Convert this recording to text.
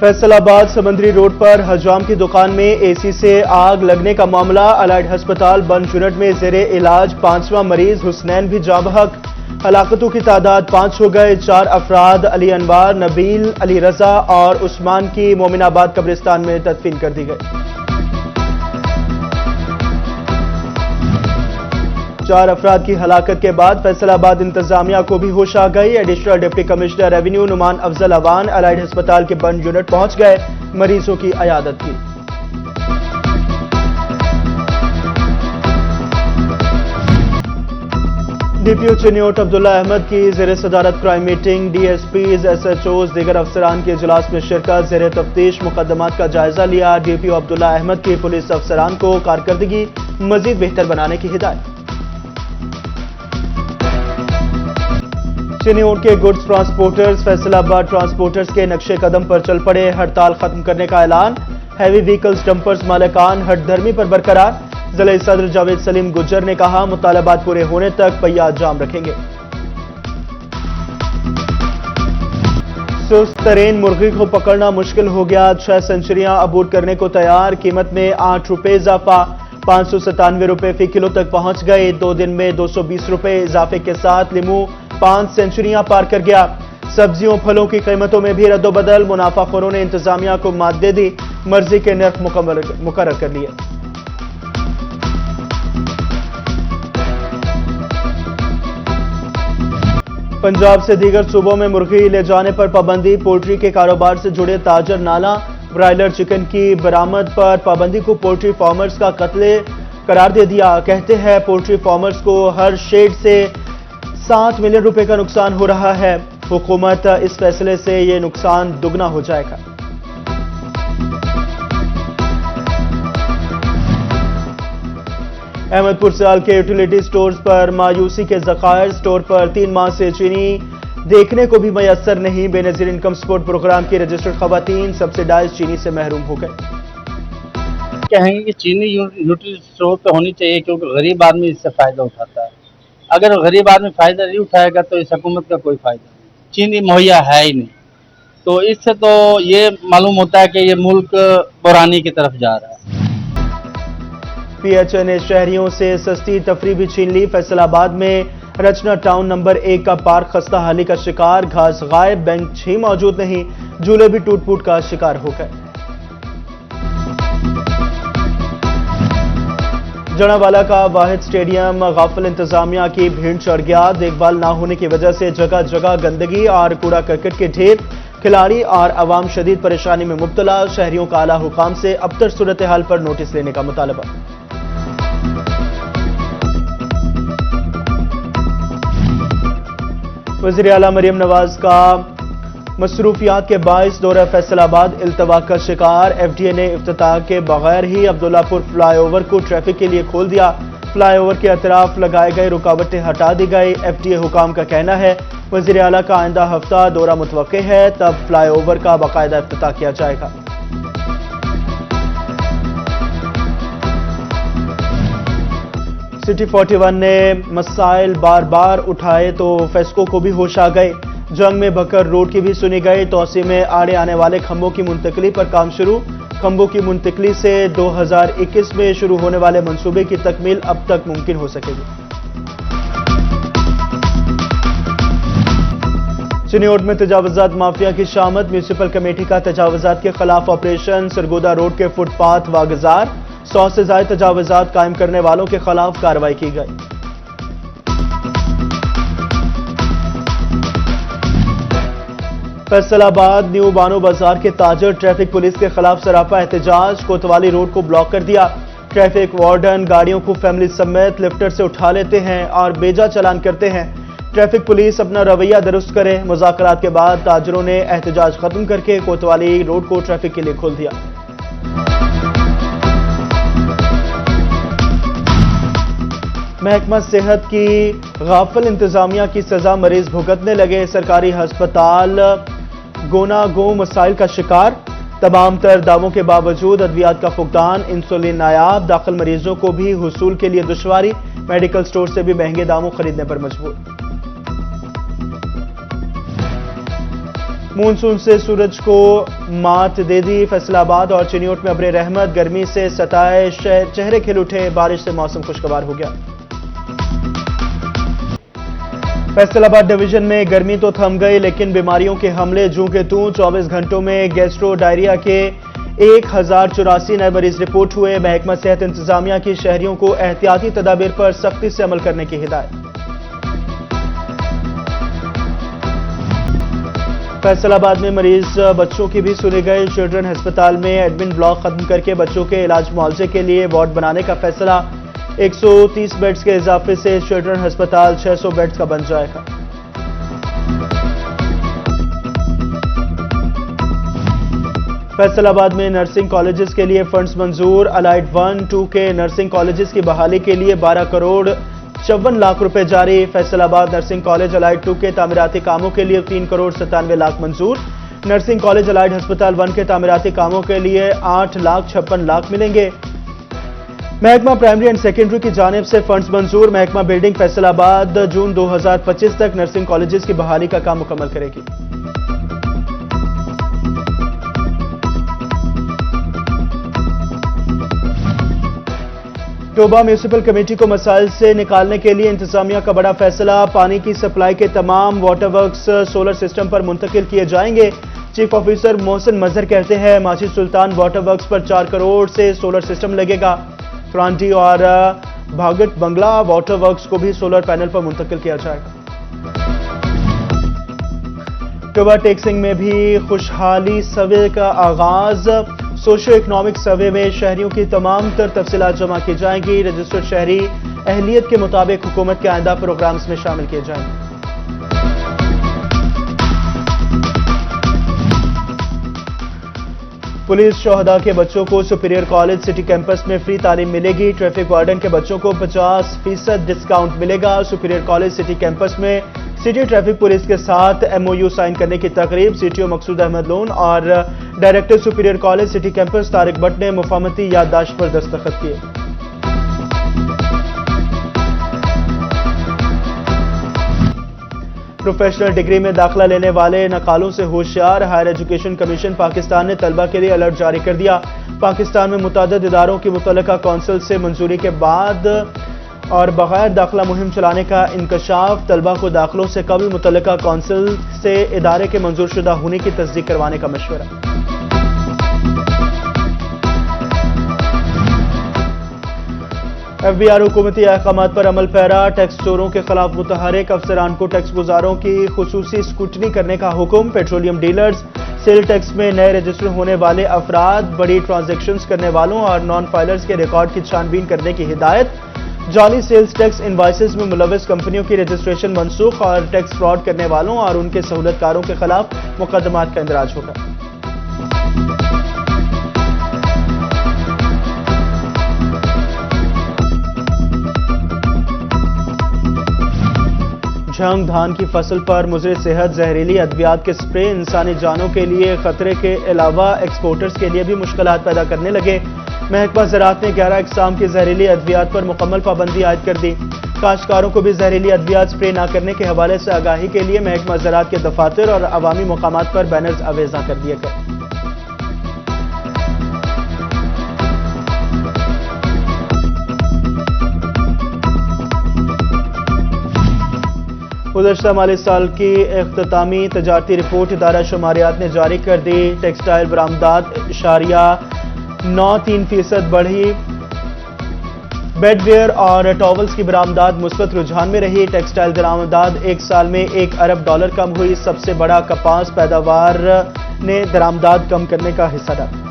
फैसलाबाद समंदरी रोड पर हजाम की दुकान में एसी से आग लगने का मामला। अलाइड अस्पताल बंद यूनिट में जेरे इलाज 5वां मरीज हुसनैन भी जाँ बहक। हलाकतों की तादाद 5 हो गए। 4 अफराद अली अनवार, नबील, अली रजा और उस्मान की मोमिनाबाद कब्रिस्तान में तदफीन कर दी गई। 4 अफराद की हलाकत के बाद फैसलाबाद इंतजामिया को भी होश आ गई। Additional deputy commissioner revenue Numan Afzal Awan Allied अस्पताल के बंद यूनिट पहुंच गए, मरीजों की अयादत की। डीपीओ चिन्योट अब्दुल्ला अहमद की ज़ेर सदारत क्राइम मीटिंग। डीएसपीज, एसएचओज, दीगर अफसरान के इजलास में शिरकत। ज़ेर तफ्तीश मुकदमात का जायजा लिया। डीपीओ अब्दुल्ला अहमद की पुलिस अफसरान को कारकर्दगी मजीद बेहतर बनाने की हिदायत। चिन्योट के गुड्स ट्रांसपोर्टर्स फैसलाबाद ट्रांसपोर्टर्स के नक्शे कदम पर चल पड़े। हड़ताल खत्म करने का ऐलान। हैवी व्हीकल्स डंपर्स मालिकान हटधर्मी पर बरकरार। जिला सदर जावेद सलीम गुज्जर ने कहा, मुतालबात पूरे होने तक पहिया जाम रखेंगे। सुस्त तरीन मुर्गी को पकड़ना मुश्किल हो गया। 6 सेंचुरियां अबूर करने को तैयार। कीमत में 8 रुपए इजाफा, 597 रुपए फी किलो तक पहुंच गए। 2 दिन में 220 रुपए इजाफे के साथ लीमू 5 सेंचुरियां पार कर गया। सब्जियों फलों की कीमतों में भी रद्दोबदल। मुनाफाखोरों ने इंतजामिया को मात दे दी, मर्जी के नर्ख मुकर्रर कर लिए। पंजाब से दीगर सूबों में मुर्गी ले जाने पर पाबंदी। पोल्ट्री के कारोबार से जुड़े ताजर नाला ब्रायलर चिकन की बरामद पर पाबंदी को पोल्ट्री फार्मर्स का कत्ले करार दे दिया। कहते हैं पोल्ट्री फार्मर्स को हर शेड से 7 मिलियन रुपए का नुकसान हो रहा है। हुकूमत इस फैसले से ये नुकसान दुगना हो जाएगा। अहमदपुर साल के यूटिलिटी स्टोर्स पर मायूसी के ज़खायर। स्टोर पर 3 माह से चीनी देखने को भी मयसर नहीं। बेनजीर इनकम सपोर्ट प्रोग्राम की रजिस्टर्ड खवातीन सब्सिडाइज चीनी से महरूम हो गए। कहेंगे कि चीनी यूटिलिटी स्टोर पे होनी चाहिए, क्योंकि गरीब आदमी इससे फायदा उठाता है। अगर गरीब आदमी फायदा नहीं उठाएगा तो इस हुकूमत का कोई फायदा नहीं। चीनी मुहैया है ही नहीं, तो इससे तो ये मालूम होता है कि ये मुल्क बुरानी की तरफ जा रहा है। पीएचए ने शहरियों से सस्ती तफरी भी छीन ली। फैसलाबाद में रचना टाउन नंबर 1 का पार्क खस्ता हाली का शिकार। घास गायब, बेंच ही मौजूद नहीं। झूले भी टूट फूट का शिकार हो गए। जनावाला का वाहिद स्टेडियम गाफिल इंतजामिया की भीड़ चढ़ गया। देखभाल ना होने की वजह से जगह जगह गंदगी और कूड़ा करकट के ढेर। खिलाड़ी और आवाम शदीद परेशानी में मुब्तला। शहरियों का आला हुकाम से अबतर सूरत हाल पर नोटिस लेने का मुतालबा। वज़ीर आला मरियम नवाज का मसरूफियात के बाइस दौरा फैसलाबाद इल्तवा का शिकार। एफडीए ने इफ्तिताह के बगैर ही अब्दुल्लापुर फ्लाईओवर को ट्रैफिक के लिए खोल दिया। फ्लाईओवर के अतराफ लगाए गए रुकावटें हटा दी गई। एफडीए हुकाम का कहना है वज़ीर आला का आइंदा हफ्ता दौरा मुतवक्के है, तब फ्लाईओवर का बाकायदा इफ्तिताह किया जाएगा। सिटी 41 ने मसाइल बार बार उठाए तो फेस्को को भी होश आ गए। जंग में बकर रोड की भी सुनी गई। तोसी में आड़े आने वाले खंभों की मुंतकली पर काम शुरू। खंभों की मुंतकली से 2021 में शुरू होने वाले मंसूबे की तकमील अब तक मुमकिन हो सकेगी। चिन्योट में तजावुजात माफिया की शामत। म्यूनिसिपल कमेटी का तजावुजात के खिलाफ ऑपरेशन। सरगोदा रोड के फुटपाथ वागजार। 100 से ज्यादा तजावुजात कायम करने वालों के खिलाफ कार्रवाई की गई। फैसलाबाद न्यू बानो बाजार के ताजर ट्रैफिक पुलिस के खिलाफ सरापा एहतजाज। कोतवाली रोड को ब्लॉक कर दिया। ट्रैफिक वार्डन गाड़ियों को फैमिली समेत लिफ्टर से उठा लेते हैं और बेजा चालान करते हैं। ट्रैफिक पुलिस अपना रवैया दुरुस्त करे। मुज़ाकरात के बाद ताजरों ने एहतजाज खत्म करके कोतवाली रोड को ट्रैफिक के लिए खोल दिया। महकमा सेहत की गाफिल इंतजामिया की सजा मरीज भुगतने लगे। सरकारी हस्पताल गोना गो मसाइल का शिकार। तमाम तर दावों के बावजूद अद्वियात का फुकदान। इंसुलिन नायाब। दाखिल मरीजों को भी हुसूल के लिए दुश्वारी। मेडिकल स्टोर से भी महंगे दामों खरीदने पर मजबूर। مونسون سے سورج کو مات دے دی، فیصل آباد اور چنیوٹ میں ابر رحمت، گرمی سے ستائے چہرے کھل اٹھے، بارش سے موسم خوشگوار ہو گیا۔ فیصل آباد ڈویژن میں گرمی تو تھم گئی لیکن بیماریوں کے حملے جوں کے توں، 24 گھنٹوں میں گیسٹرو ڈائریا کے 1084 نئے مریض رپورٹ ہوئے۔ محکمہ صحت انتظامیہ کی شہریوں کو احتیاطی تدابیر پر سختی سے عمل کرنے کی ہدایت۔ فیصل آباد میں مریض بچوں کی بھی سنی گئی، چلڈرن ہسپتال میں ایڈمن بلاک ختم کر کے بچوں کے علاج معالجے کے لیے وارڈ بنانے کا فیصلہ، 130 بیڈز کے اضافے سے چلڈرن ہسپتال 600 بیڈز کا بن جائے گا۔ فیصل آباد میں نرسنگ کالجز کے لیے فنڈز منظور، الائٹ 1، 2 کے نرسنگ کالجز کی بحالی کے لیے 12 کروڑ 54 لاکھ روپے جاری۔ فیصل آباد نرسنگ کالج الائٹ 2 کے تعمیراتی کاموں کے لیے 3 کروڑ 97 لاکھ منظور۔ نرسنگ کالج الائٹ ہسپتال 1 کے تعمیراتی کاموں کے لیے 8 لاکھ 56 لاکھ ملیں گے۔ محکمہ پرائمری اینڈ سیکنڈری کی جانب سے فنڈز منظور، محکمہ بلڈنگ فیصل آباد جون 2025 تک نرسنگ کالجز کی بحالی کا کام مکمل کرے گی۔ ٹوبہ میونسپل کمیٹی کو مسائل سے نکالنے کے لیے انتظامیہ کا بڑا فیصلہ، پانی کی سپلائی کے تمام واٹر ورکس سولر سسٹم پر منتقل کیے جائیں گے۔ چیف آفیسر محسن مظہر کہتے ہیں ماجد سلطان واٹر ورکس پر 4 کروڑ سے سولر سسٹم لگے گا۔ فرانڈی اور بھاگٹ بنگلہ واٹر ورکس کو بھی سولر پینل پر منتقل کیا جائے گا۔ ٹوبہ ٹیکسنگ میں بھی خوشحالی سروے کا آغاز، سوشو اکنامک سروے میں شہریوں کی تمام تر تفصیلات جمع کی جائیں گی۔ رجسٹرڈ شہری اہلیت کے مطابق حکومت کے آئندہ پروگرامز میں شامل کیے جائیں گے۔ پولیس شہداء کے بچوں کو سپیریئر کالج سٹی کیمپس میں فری تعلیم ملے گی۔ ٹریفک وارڈن کے بچوں کو 50% ڈسکاؤنٹ ملے گا۔ سپیریئر کالج سٹی کیمپس میں سٹی ٹریفک پولیس کے ساتھ MOU سائن کرنے کی تقریب، CTO مقصود احمد لون اور director superior college city campus Tariq Butt نے مفاہمتی یادداشت پر دستخط کیے۔ پروفیشنل ڈگری میں داخلہ لینے والے نقالوں سے ہوشیار، ہائر ایجوکیشن کمیشن پاکستان نے طلبہ کے لیے الرٹ جاری کر دیا۔ پاکستان میں متعدد اداروں کی متعلقہ کونسل سے منظوری کے بعد اور بغیر داخلہ مہم چلانے کا انکشاف، طلبہ کو داخلوں سے قبل متعلقہ کونسل سے ادارے کے منظور شدہ ہونے کی تصدیق کروانے کا مشورہ۔ FBR حکومتی احکامات پر عمل پیرا، ٹیکس چوروں کے خلاف متحرک، افسران کو ٹیکس گزاروں کی خصوصی اسکروٹنی کرنے کا حکم۔ پیٹرولیم ڈیلرز، سیل ٹیکس میں نئے رجسٹر ہونے والے افراد، بڑی ٹرانزیکشنز کرنے والوں اور نان فائلرز کے ریکارڈ کی چھان بین کرنے کی ہدایت۔ جعلی سیلز ٹیکس انوائسز میں ملوث کمپنیوں کی رجسٹریشن منسوخ اور ٹیکس فراڈ کرنے والوں اور ان کے سہولت کاروں کے خلاف مقدمات کا اندراج ہوگا۔ جھنگ دھان کی فصل پر مضر صحت زہریلی ادویات کے سپرے انسانی جانوں کے لیے خطرے کے علاوہ ایکسپورٹرز کے لیے بھی مشکلات پیدا کرنے لگے۔ محکمہ زراعت نے 11 اقسام کی زہریلی ادویات پر مکمل پابندی عائد کر دی۔ کاشتکاروں کو بھی زہریلی ادویات سپرے نہ کرنے کے حوالے سے آگاہی کے لیے محکمہ زراعت کے دفاتر اور عوامی مقامات پر بینرز آویزاں کر دیے گئے۔ گزشتہ مالی سال کی اختتامی تجارتی رپورٹ ادارہ شماریات نے جاری کر دی۔ ٹیکسٹائل برآمدات 0.93% بڑھی، بیڈ ویئر اور ٹاولز کی برآمدات مثبت رجحان میں رہی۔ ٹیکسٹائل درآمدات ایک سال میں $1 ارب کم ہوئی، سب سے بڑا کپاس پیداوار نے درآمدات کم کرنے کا حصہ ڈالا۔